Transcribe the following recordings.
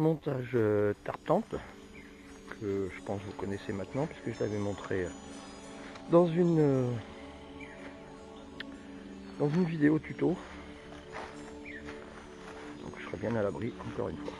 montage Tartante, que je pense que vous connaissez maintenant, puisque je l'avais montré dans une vidéo tuto. Donc je serai bien à l'abri encore une fois.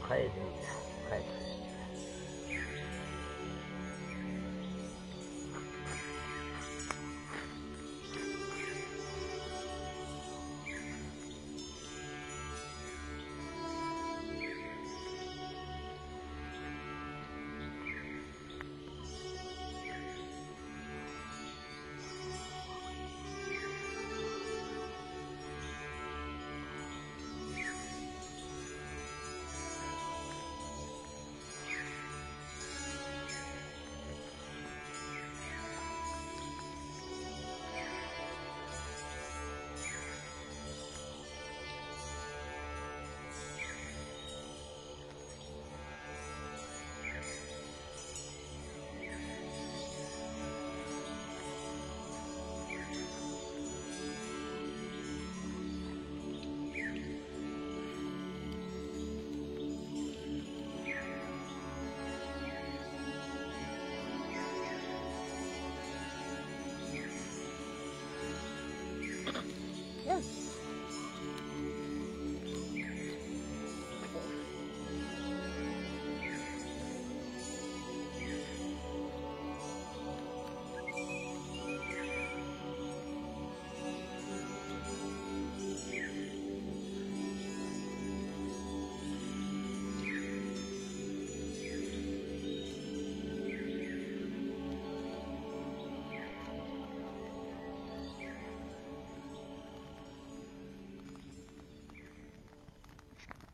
Très humide, très humide.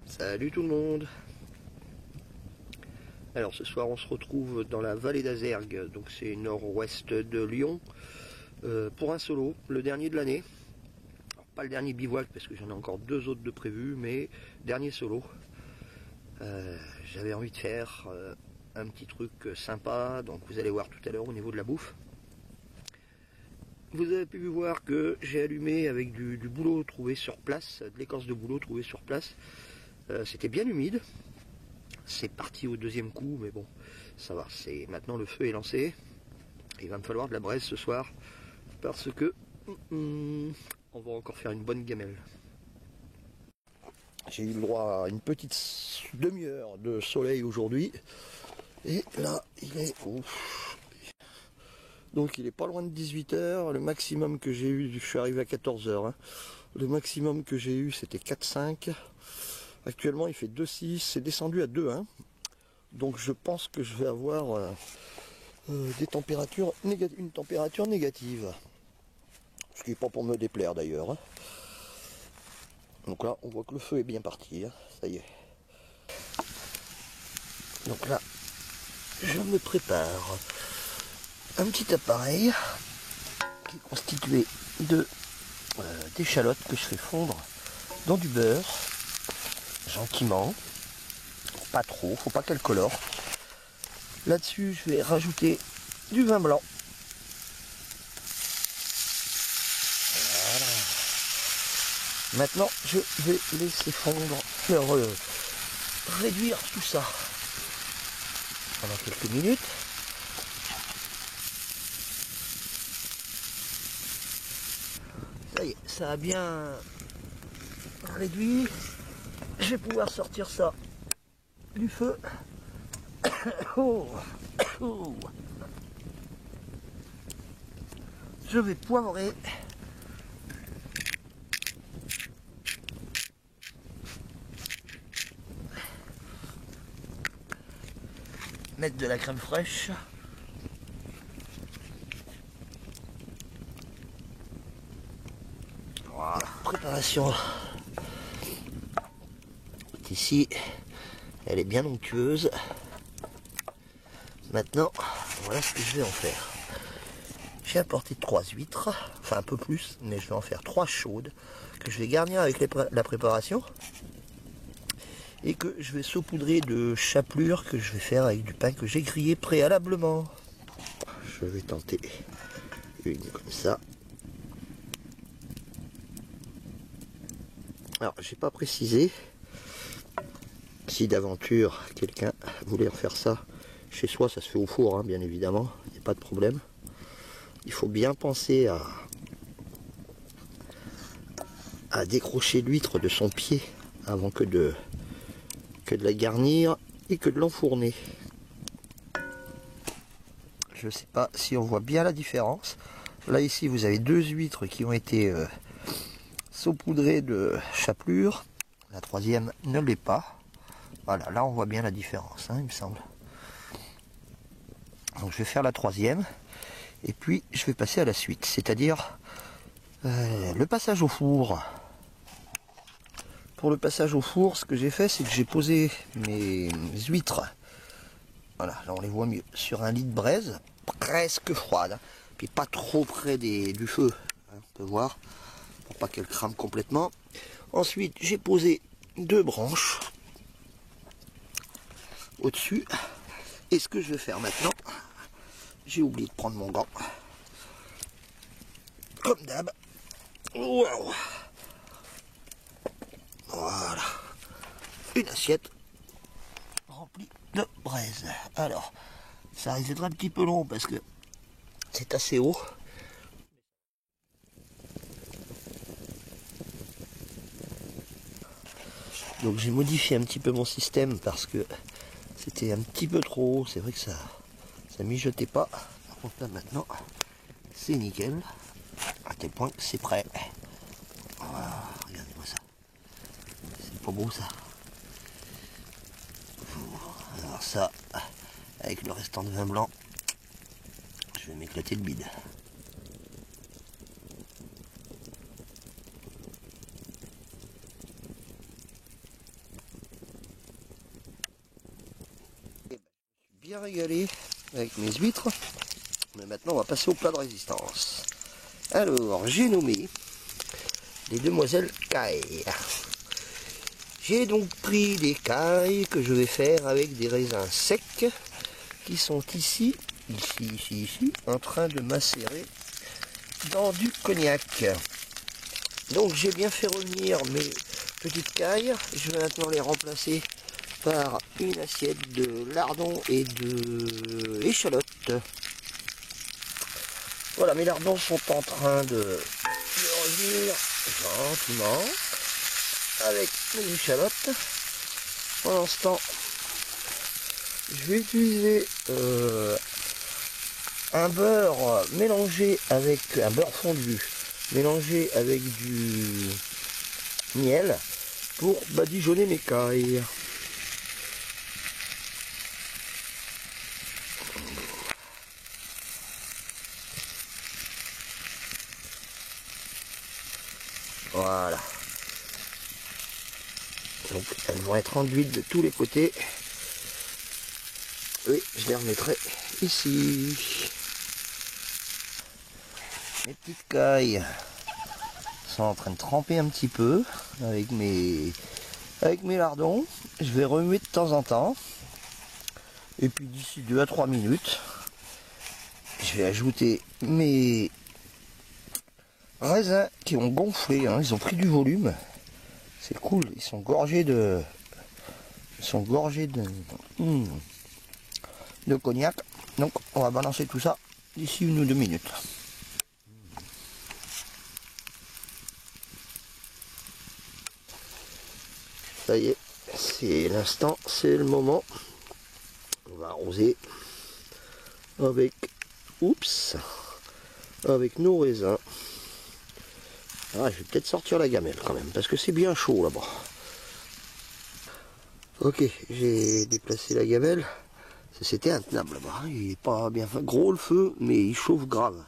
Salut tout le monde. Alors ce soir on se retrouve dans la vallée d'Azergues, donc c'est nord-ouest de Lyon, pour un solo, le dernier de l'année. Pas le dernier bivouac parce que j'en ai encore 2 autres de prévus, mais dernier solo. J'avais envie de faire un petit truc sympa, donc vous allez voir tout à l'heure au niveau de la bouffe. Vous avez pu voir que j'ai allumé avec du bouleau trouvé sur place, de l'écorce de bouleau trouvé sur place. C'était bien humide. C'est parti au deuxième coup, mais bon, ça va. Maintenant le feu est lancé. Il va me falloir de la braise ce soir parce que on va encore faire une bonne gamelle. J'ai eu le droit à une petite demi-heure de soleil aujourd'hui. Et là, il est... Ouf. Donc il est pas loin de 18 h. Le maximum que j'ai eu, je suis arrivé à 14 h. Hein. Le maximum que j'ai eu, c'était 4,5. Actuellement, il fait 2,6. C'est descendu à 2,1. Donc je pense que je vais avoir des températures une température négative. Ce qui n'est pas pour me déplaire d'ailleurs. Hein. Donc là, on voit que le feu est bien parti. Hein. Ça y est. Donc là, je me prépare un petit appareil qui est constitué d'échalotes que je fais fondre dans du beurre, gentiment, pas trop, faut pas qu'elle colore. Là-dessus, je vais rajouter du vin blanc. Voilà. Maintenant, je vais laisser fondre, réduire tout ça pendant quelques minutes. Ça y est, ça a bien réduit. Je vais pouvoir sortir ça du feu. Oh. Oh. Je vais poivrer. Mettre de la crème fraîche. Voilà, préparation. Ici, elle est bien onctueuse. Maintenant, voilà ce que je vais en faire. J'ai apporté 3 huîtres, enfin un peu plus, mais je vais en faire 3 chaudes, que je vais garnir avec la préparation. Et que je vais saupoudrer de chapelure que je vais faire avec du pain que j'ai grillé préalablement. Je vais tenter une comme ça. Alors, j'ai pas précisé si d'aventure quelqu'un voulait refaire ça chez soi, ça se fait au four, hein, bien évidemment, il n'y a pas de problème. Il faut bien penser à décrocher l'huître de son pied avant que de la garnir et que de l'enfourner. Je ne sais pas si on voit bien la différence. Là ici vous avez 2 huîtres qui ont été saupoudrées de chapelure. La troisième ne l'est pas. Voilà, là on voit bien la différence, hein, il me semble. Donc je vais faire la troisième. Et puis je vais passer à la suite. C'est-à-dire le passage au four. Pour le passage au four, ce que j'ai fait, c'est que j'ai posé mes huîtres. Voilà, là on les voit mieux. Sur un lit de braise, presque froide. Hein, puis pas trop près du feu. Hein, on peut voir, pour pas qu'elles crament complètement. Ensuite, j'ai posé 2 branches au-dessus. Et ce que je vais faire maintenant, j'ai oublié de prendre mon gant. Comme d'hab. Wow. Voilà. Une assiette remplie de braise. Alors, ça risque d'être un petit peu long parce que c'est assez haut. Donc j'ai modifié un petit peu mon système parce que c'était un petit peu trop haut. C'est vrai que ça mijotait pas. Par contre là maintenant, c'est nickel. À tel point que c'est prêt. Voilà, regardez-moi ça. C'est pas beau ça. Alors ça, avec le restant de vin blanc, je vais m'éclater le bide. bien régalé avec mes huîtres. Mais maintenant, on va passer au plat de résistance. Alors, j'ai nommé les demoiselles cailles. J'ai donc pris des cailles que je vais faire avec des raisins secs qui sont ici, en train de macérer dans du cognac. Donc j'ai bien fait revenir mes petites cailles. Je vais maintenant les remplacer par une assiette de lardons et de échalotes. Voilà, mes lardons sont en train de revenir gentiment avec mes échalotes. Pendant ce temps, je vais utiliser un beurre mélangé avec un beurre fondu mélangé avec du miel pour badigeonner mes cailles. Voilà. Donc elles vont être enduites de tous les côtés. Et je les remettrai ici. Mes petites cailles sont en train de tremper un petit peu avec mes lardons. Je vais remuer de temps en temps. Et puis d'ici 2 à 3 minutes, je vais ajouter mes raisins qui ont gonflé, hein. Ils ont pris du volume. C'est cool, ils sont gorgés de cognac. Donc on va balancer tout ça d'ici 1 ou 2 minutes. Ça y est, c'est l'instant, c'est le moment. On va arroser avec nos raisins. Ah, je vais peut-être sortir la gamelle quand même, parce que c'est bien chaud là-bas. Ok, j'ai déplacé la gamelle. C'était intenable là-bas. Il n'est pas bien fait. Gros le feu, mais il chauffe grave.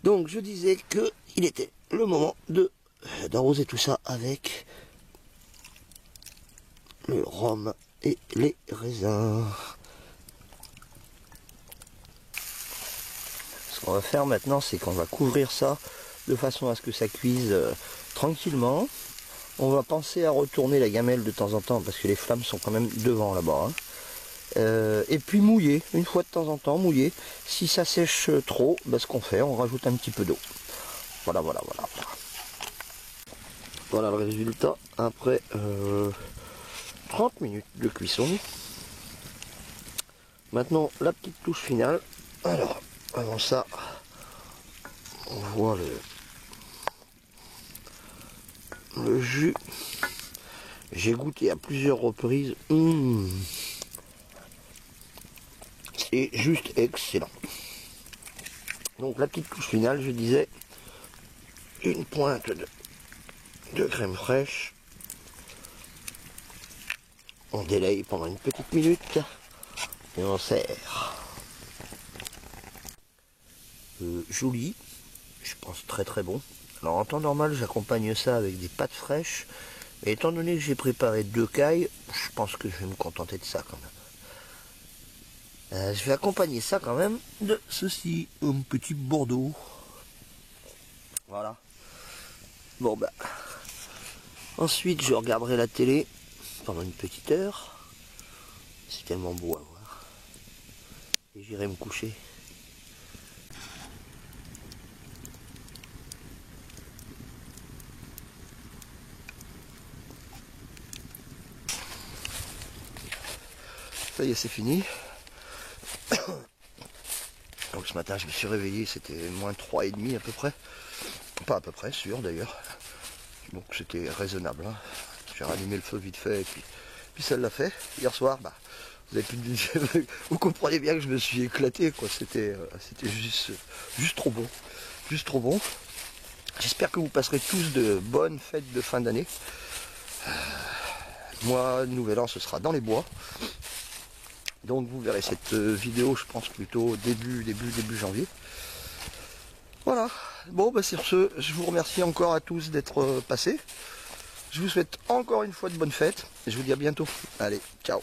Donc je disais que il était le moment d'arroser tout ça avec le rhum et les raisins. Ce qu'on va faire maintenant, c'est qu'on va couvrir ça de façon à ce que ça cuise tranquillement. On va penser à retourner la gamelle de temps en temps parce que les flammes sont quand même devant là-bas. Hein. Et puis mouiller, une fois de temps en temps, mouiller. Si ça sèche trop, ben, ce qu'on fait, on rajoute un petit peu d'eau. Voilà. Voilà le résultat après 30 minutes de cuisson. Maintenant, la petite touche finale. Alors, avant ça, on voit le jus. J'ai goûté à plusieurs reprises. C'est juste excellent. Donc la petite touche finale, je disais, une pointe de crème fraîche. On délaye pendant une petite minute et on sert. Joli, je pense très très bon. Alors en temps normal, j'accompagne ça avec des pâtes fraîches. Et étant donné que j'ai préparé 2 cailles, je pense que je vais me contenter de ça quand même. Je vais accompagner ça quand même de ceci, un petit Bordeaux. Voilà. Bon bah. Ensuite, je regarderai la télé pendant une petite heure. C'est tellement beau à voir. Et j'irai me coucher. Ça y est, c'est fini. Donc ce matin, je me suis réveillé, c'était moins 3,5 à peu près. Pas à peu près, sûr d'ailleurs. Donc c'était raisonnable. Hein. J'ai rallumé le feu vite fait et puis ça l'a fait. Hier soir, bah, vous comprenez bien que je me suis éclaté, quoi. C'était juste trop bon. Juste trop bon. J'espère que vous passerez tous de bonnes fêtes de fin d'année. Moi, Nouvel An, ce sera dans les bois. Donc vous verrez cette vidéo, je pense plutôt début janvier. Voilà. Bon, bah sur ce, je vous remercie encore à tous d'être passés. Je vous souhaite encore une fois de bonnes fêtes. Et je vous dis à bientôt. Allez, ciao.